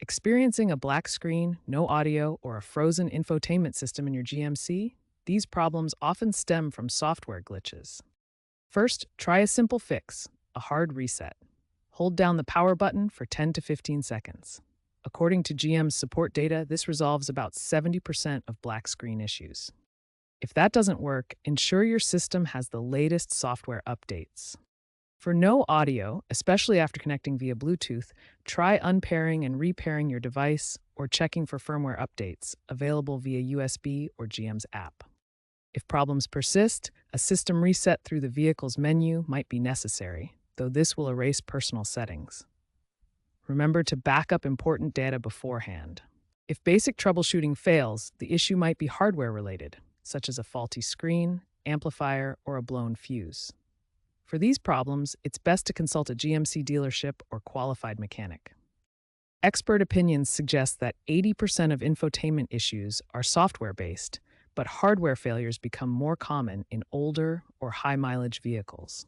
Experiencing a black screen, no audio, or a frozen infotainment system in your GMC? These problems often stem from software glitches. First, try a simple fix, a hard reset. Hold down the power button for 10 to 15 seconds. According to GM's support data, this resolves about 70% of black screen issues. If that doesn't work, ensure your system has the latest software updates. For no audio, especially after connecting via Bluetooth, try unpairing and repairing your device or checking for firmware updates available via USB or GM's app. If problems persist, a system reset through the vehicle's menu might be necessary, though this will erase personal settings. Remember to back up important data beforehand. If basic troubleshooting fails, the issue might be hardware-related, such as a faulty screen, amplifier, or a blown fuse. For these problems, it's best to consult a GMC dealership or qualified mechanic. Expert opinions suggest that 80% of infotainment issues are software-based, but hardware failures become more common in older or high-mileage vehicles.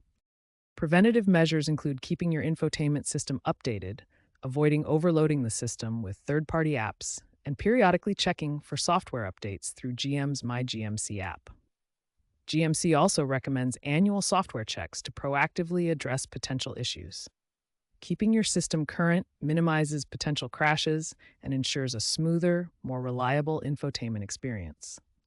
Preventative measures include keeping your infotainment system updated, avoiding overloading the system with third-party apps, and periodically checking for software updates through GM's My GMC app. GMC also recommends annual software checks to proactively address potential issues. Keeping your system current minimizes potential crashes and ensures a smoother, more reliable infotainment experience.